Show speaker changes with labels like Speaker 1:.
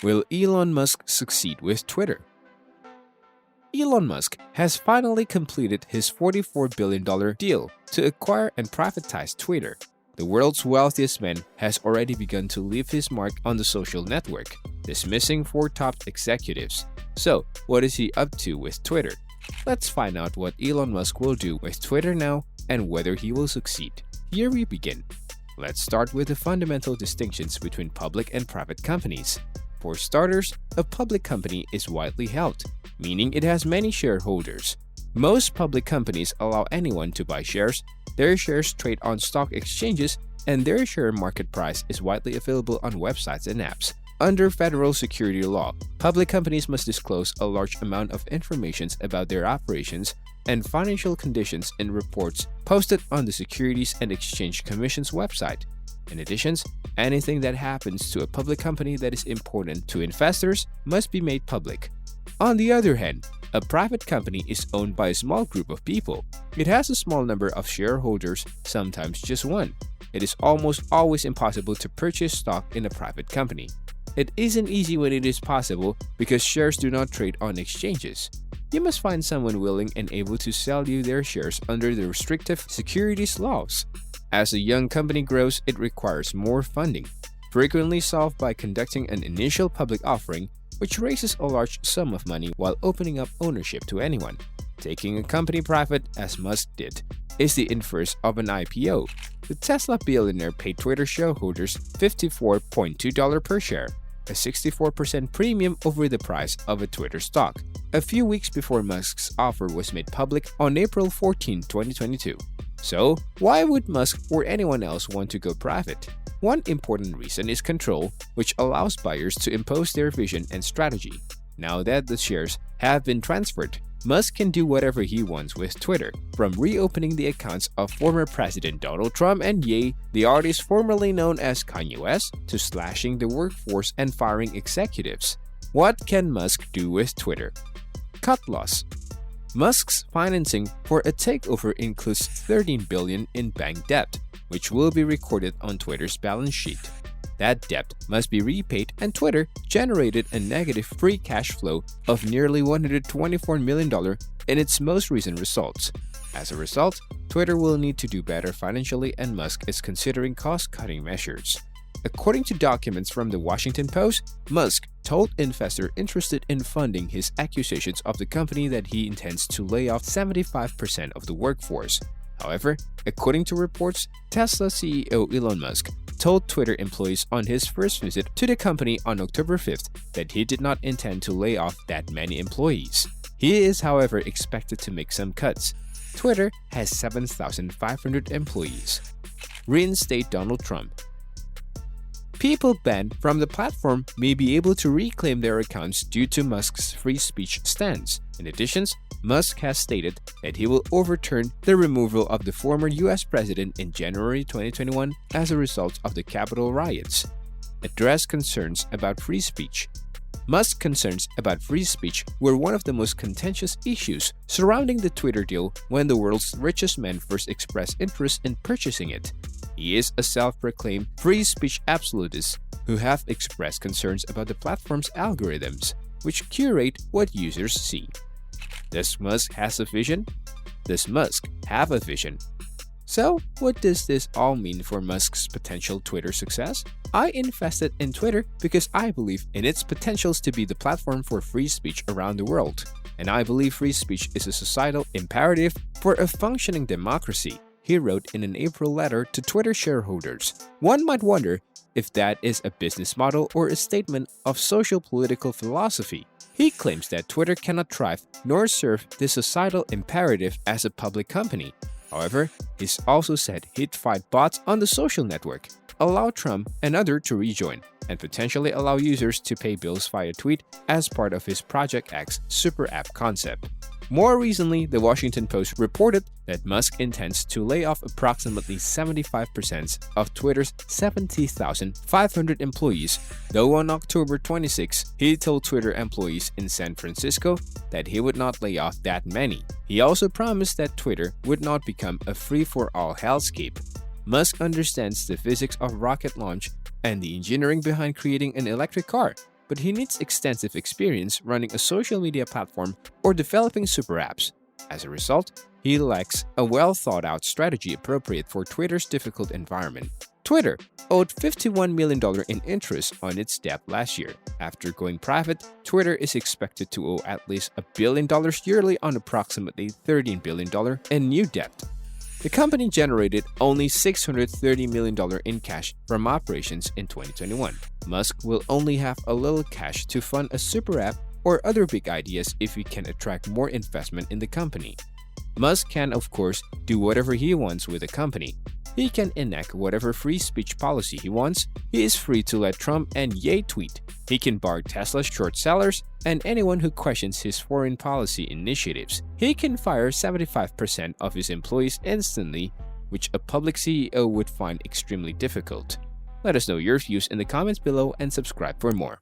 Speaker 1: Will Elon Musk succeed with Twitter? Elon Musk has finally completed his $44 billion deal to acquire and privatize Twitter. The world's wealthiest man has already begun to leave his mark on the social network, dismissing 4 top executives. So, what is he up to with Twitter? Let's find out what Elon Musk will do with Twitter now and whether he will succeed. Here we begin. Let's start with the fundamental distinctions between public and private companies. For starters, a public company is widely held, meaning it has many shareholders. Most public companies allow anyone to buy shares, their shares trade on stock exchanges, and their share market price is widely available on websites and apps. Under federal security law, public companies must disclose a large amount of information about their operations and financial conditions in reports posted on the Securities and Exchange Commission's website. In addition, anything that happens to a public company that is important to investors must be made public. On the other hand, a private company is owned by a small group of people. It has a small number of shareholders, sometimes just one. It is almost always impossible to purchase stock in a private company. It isn't easy when it is possible because shares do not trade on exchanges. You must find someone willing and able to sell you their shares under the restrictive securities laws. As a young company grows, it requires more funding, frequently solved by conducting an initial public offering, which raises a large sum of money while opening up ownership to anyone. Taking a company private, as Musk did, is the inverse of an IPO. The Tesla billionaire paid Twitter shareholders $54.2 per share, a 64% premium over the price of a Twitter stock, a few weeks before Musk's offer was made public on April 14, 2022. So, why would Musk or anyone else want to go private? One important reason is control, which allows buyers to impose their vision and strategy. Now that the shares have been transferred, Musk can do whatever he wants with Twitter, from reopening the accounts of former President Donald Trump and Ye, the artist formerly known as Kanye West, to slashing the workforce and firing executives. What can Musk do with Twitter? Cut loss. Musk's financing for a takeover includes $13 billion in bank debt, which will be recorded on Twitter's balance sheet. That debt must be repaid, and Twitter generated a negative free cash flow of nearly $124 million in its most recent results. As a result, Twitter will need to do better financially, and Musk is considering cost-cutting measures. According to documents from the Washington Post, Musk told investors interested in funding his accusations of the company that he intends to lay off 75% of the workforce. However, according to reports, Tesla CEO Elon Musk told Twitter employees on his first visit to the company on October 5th that he did not intend to lay off that many employees. He is, however, expected to make some cuts. Twitter has 7,500 employees. Reinstate Donald Trump. People banned from the platform may be able to reclaim their accounts due to Musk's free speech stance. In addition, Musk has stated that he will overturn the removal of the former US president in January 2021 as a result of the Capitol riots. Address concerns about free speech. Musk's concerns about free speech were one of the most contentious issues surrounding the Twitter deal when the world's richest man first expressed interest in purchasing it. He is a self-proclaimed free speech absolutist who have expressed concerns about the platform's algorithms, which curate what users see. Does Musk have a vision? Does Musk have a vision? So, what does this all mean for Musk's potential Twitter success? I invested in Twitter because I believe in its potentials to be the platform for free speech around the world. And I believe free speech is a societal imperative for a functioning democracy, he wrote in an April letter to Twitter shareholders. One might wonder if that is a business model or a statement of social-political philosophy. He claims that Twitter cannot thrive nor serve the societal imperative as a public company. However, he's also said he'd fight bots on the social network, allow Trump and others to rejoin, and potentially allow users to pay bills via tweet as part of his Project X super app concept. More recently, the Washington Post reported that Musk intends to lay off approximately 75% of Twitter's 70,500 employees, though on October 26, he told Twitter employees in San Francisco that he would not lay off that many. He also promised that Twitter would not become a free-for-all hellscape. Musk understands the physics of rocket launch and the engineering behind creating an electric car, but he needs extensive experience running a social media platform or developing super apps. As a result, he lacks a well-thought-out strategy appropriate for Twitter's difficult environment. Twitter owed $51 million in interest on its debt last year. After going private, Twitter is expected to owe at least $1 billion yearly on approximately $13 billion in new debt. The company generated only $630 million in cash from operations in 2021. Musk will only have a little cash to fund a super app or other big ideas if he can attract more investment in the company. Musk can, of course, do whatever he wants with the company. He can enact whatever free speech policy he wants. He is free to let Trump and Ye tweet. He can bar Tesla's short sellers and anyone who questions his foreign policy initiatives. He can fire 75% of his employees instantly, which a public CEO would find extremely difficult. Let us know your views in the comments below and subscribe for more.